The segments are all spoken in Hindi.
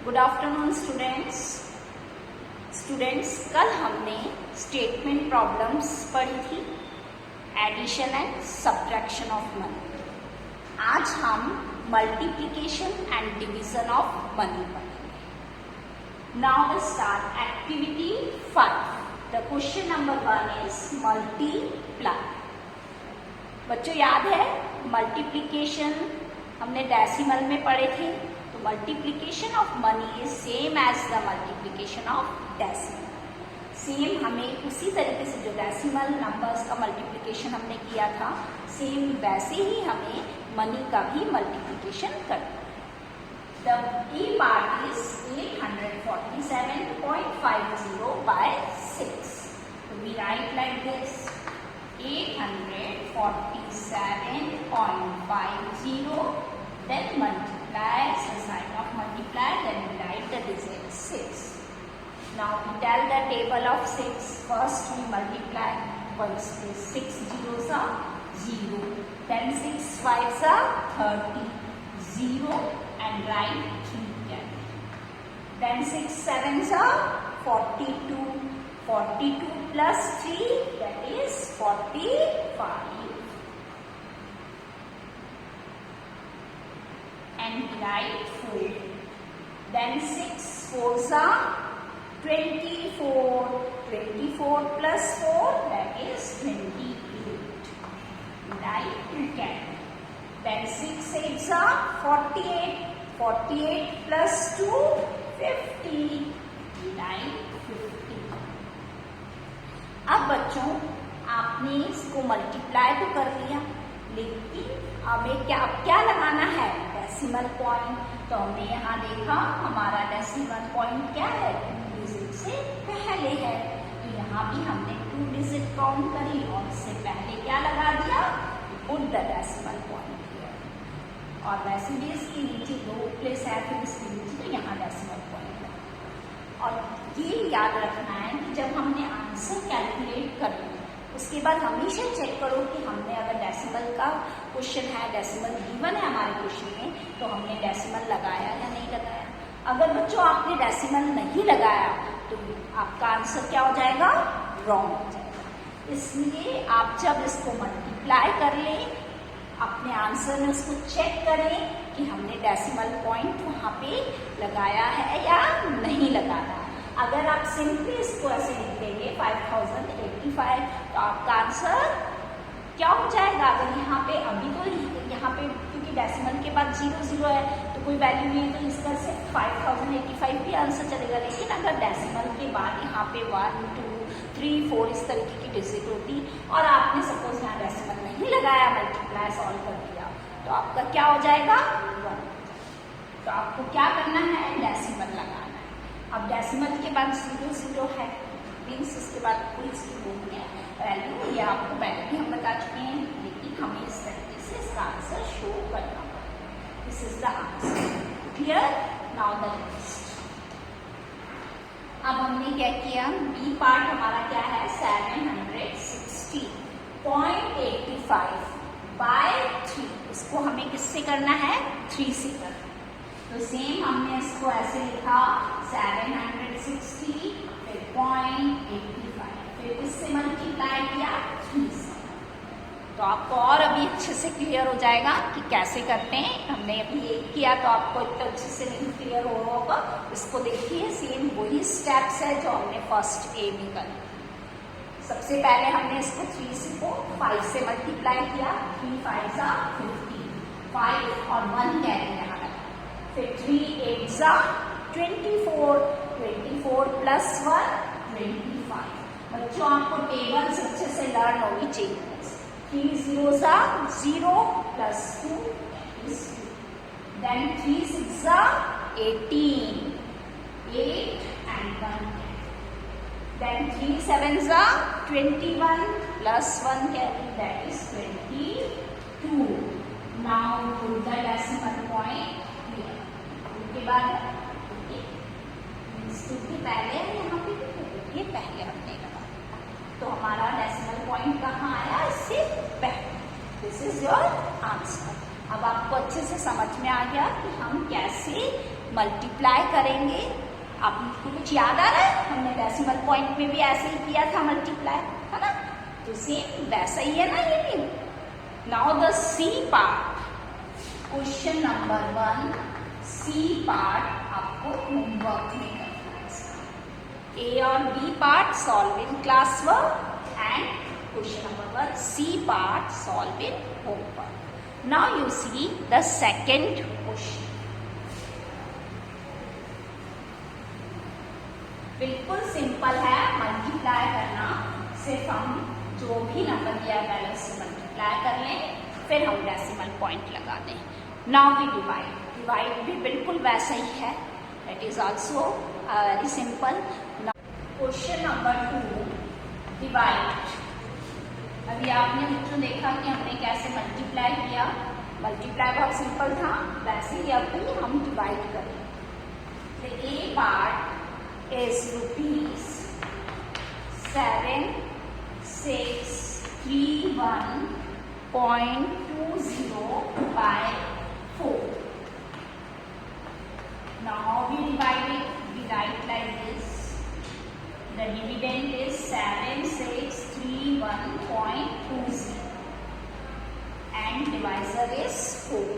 गुड आफ्टरनून स्टूडेंट्स कल हमने स्टेटमेंट प्रॉब्लम्स पढ़ी थी, addition and subtraction of money. आज हम multiplication and division of money पढ़ेंगे। Now let's start activity 5। The question number 1 is multiply. बच्चों याद है मल्टीप्लिकेशन हमने डेसिमल में पढ़े थे, तो multiplication of money is same as the multiplication of decimal. Same हमें उसी तरीके से जो डेसिमल नंबर्स का मल्टीप्लिकेशन हमने किया था, सेम वैसे ही हमें मनी का भी मल्टीप्लिकेशन करना है। The A part is 847.50 by 6। तो we write like this 847.50, then multiply, so sign of multiply, then we write the digit 6. Now we tell the table of 6. First we multiply, once 6 zeros are 0, then 6 5s are 30, 0 and write 3 again. Then 6 7s are 42, 42 plus 3, that is 45. And write 4. Then 6 4s are 24. 24 plus 4, that is 28. Write 2 again. Then 6 8s are 48. 48 plus 2, 50. Write 50. अब बच्चों आपने इसको मल्टीप्लाई तो कर लिया, लेकिन हमें क्या लगाना है? Decimal point. तो हमने यहाँ देखा हमारा डेसिमल पॉइंट क्या है? 2 डिजिट से पहले है, तो यहाँ भी हमने 2 डिजिट काउंट करी और इससे पहले क्या लगा दिया? Put the decimal point here. और वैसे भी इसके नीचे 2 प्लेस है, फिर इसके नीचे तो यहाँ डेसिमल पॉइंट है। और ये याद रखना है कि जब हमने आंसर कैलकुलेट कर लिया, उसके बाद हमेशा चेक करो कि हमने अगर डेसिमल का क्वेश्चन है, डेसिमल गिवन है हमारे क्वेश्चन में, तो हमने डेसिमल लगाया या नहीं लगाया। अगर बच्चों आपने डेसिमल नहीं लगाया तो आपका आंसर क्या हो जाएगा? रॉन्ग हो जाएगा। इसलिए आप जब इसको मल्टीप्लाई कर लें, अपने आंसर में उसको चेक करें कि हमने डेसिमल पॉइंट वहाँ पे लगाया है या नहीं लगाया। अगर आप सिंपली इसको ऐसे लिख देंगे 5085, तो आपका आंसर क्या हो जाएगा? अगर यहाँ पे अभी तो यहाँ पे क्योंकि डेसिमल के बाद 0 0 है तो कोई वैल्यू नहीं है, तो इसका सिर्फ 5085 भी आंसर चलेगा। लेकिन अगर डेसिमल के बाद यहाँ पे 1 2 3 4 इस तरीके की डिजिट होती और आपने सपोज यहाँ डेसिमल नहीं लगाया, मल्टीप्लाई सॉल्व कर दिया, तो आपका क्या हो जाएगा? 1। तो आपको क्या करना है? डेसिमल लगाना है। अब डेसिमल के बाद 0 0 है, मीन्स उसके बाद कोई इसकी नहीं है वैल्यू, ये आपको पहले भी हम बता चुके हैं, लेकिन हमें इस तरीके से इसका आंसर शो करना पड़ेगा। This is the answer. Clear? Now the next. अब हमने क्या किया? बी पार्ट हमारा क्या है? 760.85 by 3। इसको हमें किससे करना है? 3 से करना है। तो सेम हमने इसको ऐसे लिखा 760 फिर 0.85, फिर इससे मल्टीप्लाई किया 3 से। तो आपको और अभी अच्छे से क्लियर हो जाएगा कि कैसे करते हैं। हमने अभी एक किया तो आपको इतना अच्छे से नहीं क्लियर हो रहा होगा। इसको देखिए, सेम वही स्टेप्स है जो हमने फर्स्ट ए में करी। सबसे पहले हमने इसको 3 से को 5 से मल्टीप्लाई किया, 3 5s are 50, 5 और 1 कैरी यहाँ लगा, फिर 3 8s are 24, 24 plus 1 25। बच्चों आपको टेबल्स अच्छे से लर्न होनी चाहिए। 3 zeros are 0 plus 2 is 2, then 3 6s are 18, 8 and 1, then 3 7s are 21 plus 1 carry, that is 22. Now put the decimal point here. उसके बाद के पहले यहाँ पे ये पहले हमने लगा, तो हमारा डेसिमल पॉइंट कहाँ आया? इससे पहले। This is your answer. अब आपको अच्छे से समझ में आ गया कि हम कैसे मल्टीप्लाई करेंगे। आपको कुछ याद आ रहा है? हमने डेसिमल पॉइंट में भी ऐसे ही किया था मल्टीप्लाई, है ना? तो सेम वैसा ही है ना ये भी। Now the C part, question number 1 C part आपको होमवर्क में करना है इसका। ए और B part solve in class work and question number 1 C part solve in homework. Now you see the second question. बिल्कुल सिंपल है मल्टीप्लाई करना, सिर्फ हम जो भी नंबर दिया है पहले उससे मल्टीप्लाई कर लें, फिर हम डेसिमल पॉइंट लगा दें। नाउ वी डिवाइड, डिवाइड भी बिल्कुल वैसा ही है, that is also very simple. Question number 2 divide. अभी आपने बच्चों देखा कि हमने कैसे मल्टीप्लाई किया, मल्टीप्लाई बहुत सिंपल था, वैसे ही अब भी हम डिवाइड करें। तो ए part is rupees 7631.20 by 4. Now we divide it. We write like this. The dividend is 7631.20 and divisor is 4.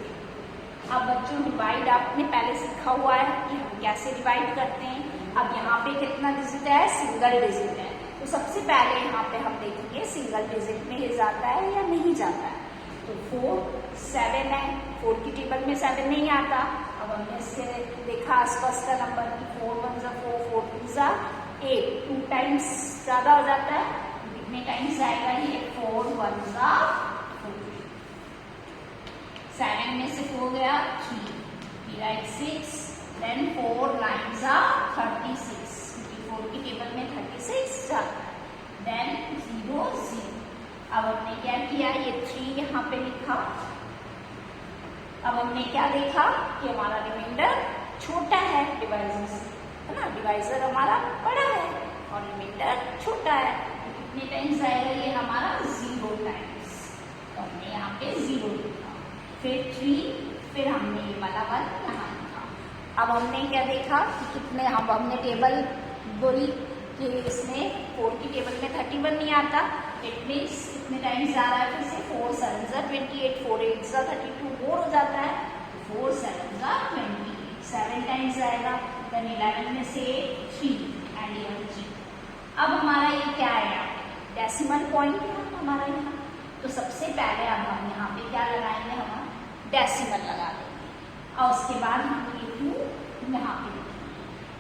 अब बच्चों डिवाइड आपने पहले सीखा हुआ है कि हम कैसे डिवाइड करते हैं। अब यहाँ पे कितना डिजिट है? सिंगल डिजिट है। तो सबसे पहले यहाँ पे हम देखेंगे सिंगल डिजिट में ये जाता है या नहीं जाता है। तो 4 7 है, 4 की टेबल में 7 नहीं आता। अब हमने इससे देखा आसपास का नंबर की 4 1 4 4 2 8, 2 टाइम्स ज्यादा हो जाता है। कितने टाइम्स आएगा ये? 4 1 4, 7 में से 4 गया 3, राइट 6, then 4 9s are 36, 4 की टेबल में 36 जाता है, then 0 0। अब हमने क्या किया? ये 3 यहाँ पे लिखा। अब हमने क्या देखा कि हमारा रिमाइंडर छोटा है डिवाइजर से, है ना? डिवाइजर हमारा बड़ा है और रिमाइंडर छोटा है। तो कितने टाइम्स आएगा ये हमारा? 0 टाइम्स। तो हमने यहाँ पे 0 लिखा, फिर 3, फिर हमने ये वाला 1 यहाँ लिखा। अब हमने क्या देखा कि कितने हमने टेबल बोली कि इसमें 4 की टेबल में 31 नहीं आता। इट मीन्स कितने टाइम्स जा रहा है? फिर से 4 7 28, 4 8 32, 4 हो जाता है। 4 7 28, 7 टाइम्स आएगा। देन 11 में से 3 एंड 3। अब हमारा ये क्या आया? डेसिमल पॉइंट है हमारा यहाँ। तो सबसे पहले अब हम यहाँ पे क्या लगाएंगे? हम डेसिमल लगा देंगे और उसके बाद हम ये 2 यहाँ पे लिखेंगे।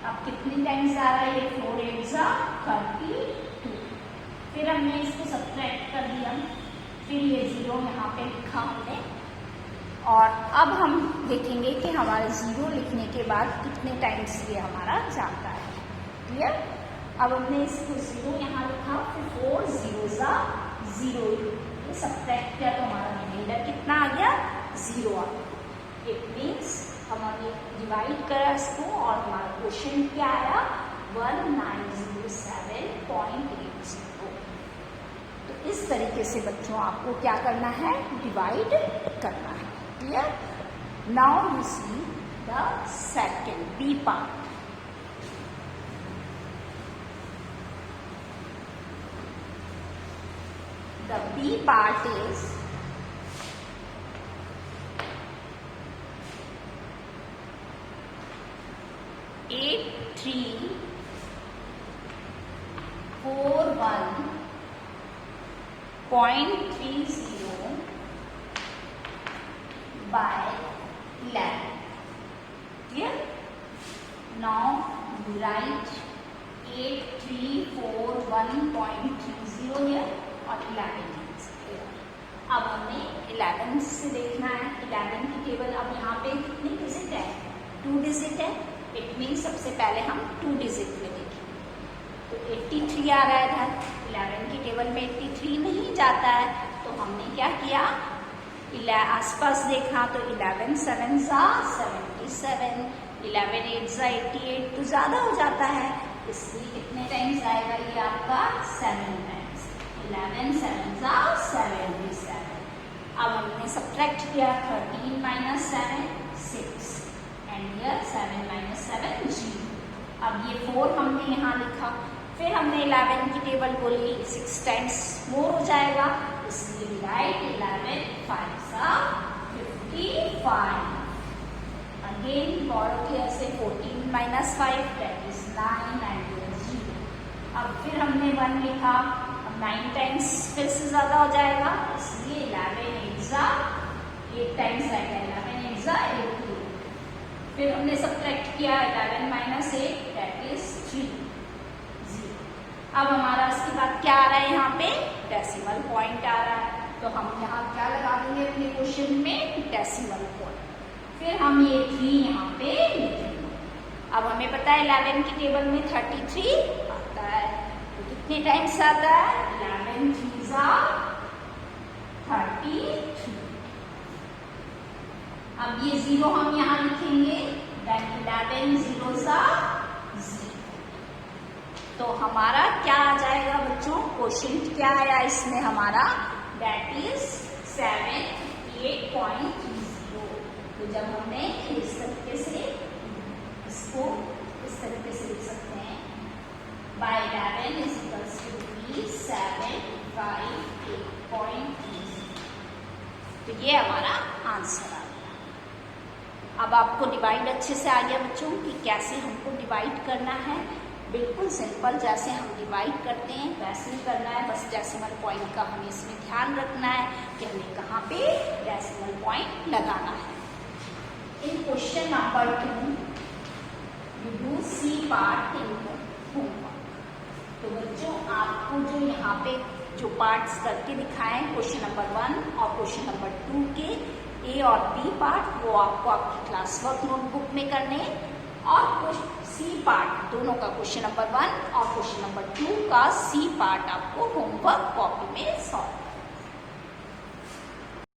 अब कितने टाइम्स आ रहा है ये? 4 8 32। फिर हमने इसको सब्ट्रैक्ट कर दिया, फिर ये 0 यहाँ पे लिखा हमने। और अब हम देखेंगे कि हमारे 0 लिखने के बाद कितने टाइम्स ये हमारा जाता है। क्लियर? अब हमने इसको 0 यहाँ लिखा, फिर 4 0 0, ये सब्ट्रैक्ट किया तो हमारा रिमाइंडर कितना आ गया? 0 आ गया। इट मीन्स हमने डिवाइड करा इसको और हमारा क्वेश्चन क्या आया? 1907.80। तो इस तरीके से बच्चों आपको क्या करना है? डिवाइड करना है। Clear? Now you see the second B part. The B part is 8341.30 by 11. Clear? Now we write 8341.30 here और 11 here. अब हमें 11 से देखना है। 11 की टेबल अब यहाँ पे कितनी डिजिट है? 2 डिजिट है। इट मीन्स सबसे पहले हम 2 डिजिट में देखेंगे। तो 83 आ रहा है इधर। 11 की टेबल में 83 नहीं जाता है, तो हमने क्या किया? आसपास देखा तो 11 7 77, 11 8 88, तो ज्यादा हो जाता है, इसलिए कितने टाइम्स आएगा ये आपका? 7 टाइम्स। 11 7 77। अब हमने सब्ट्रैक्ट किया 13 - 7 6 एंड ईयर 7 माइनस 7 0। अब ये 4 हमने यहाँ लिखा, फिर हमने 11 की टेबल बोली 6 टाइम्स मोर हो जाएगा, इसलिए राइट 11 5 55। अगेन बॉरो क्लियर से 14 माइनस 5 दैट इज 9 एंड 0। अब फिर हमने 1 लिखा, अब 9 टाइम्स फिर से ज्यादा हो जाएगा, इसलिए 11 8 टाइम्स आएगा, 11 8 2। फिर हमने सब्ट्रैक्ट किया 11 माइनस 8 दैट इज 3 0। अब हमारा उसके बाद क्या आ रहा है, यहाँ पे डेसिमल पॉइंट आ रहा है, तो हम यहाँ क्या लगा देंगे अपने क्वेश्चन में, डेसिमल पॉइंट। फिर हम ये 3 यहाँ पे लिखेंगे। अब हमें पता है 11 की टेबल में 33 आता है, तो कितने टाइम्स आता है, 11 3 33। अब ये 0 हम यहाँ लिखेंगे, देन 11 0 0। तो हमारा क्या आ जाएगा बच्चों, क्वोशिएंट क्या आया इसमें हमारा, दैट इज 78.30। तो जब हमने इस तरीके से इसको इस तरीके से लिख सकते हैं, बाय 11 इज इक्वल्स टू 758.30। तो ये हमारा आंसर आ गया। अब आपको डिवाइड अच्छे से आ गया बच्चों कि कैसे हमको डिवाइड करना है। बिल्कुल सिंपल, जैसे हम डिवाइड करते हैं वैसे ही करना है, बस डेसिमल पॉइंट का हमें इसमें ध्यान रखना है कि हमें कहाँ पे डेसिमल पॉइंट लगाना है। In question number 2 you do see part in homework. तो बच्चों आपको जो यहाँ पे जो पार्ट्स करके दिखाए क्वेश्चन नंबर 1 और क्वेश्चन नंबर 2 के ए और बी पार्ट, वो आपको आपकी क्लास वर्क नोटबुक में करने, और सी पार्ट दोनों का क्वेश्चन नंबर 1 और क्वेश्चन नंबर 2 का सी पार्ट आपको होमवर्क कॉपी में सॉल्व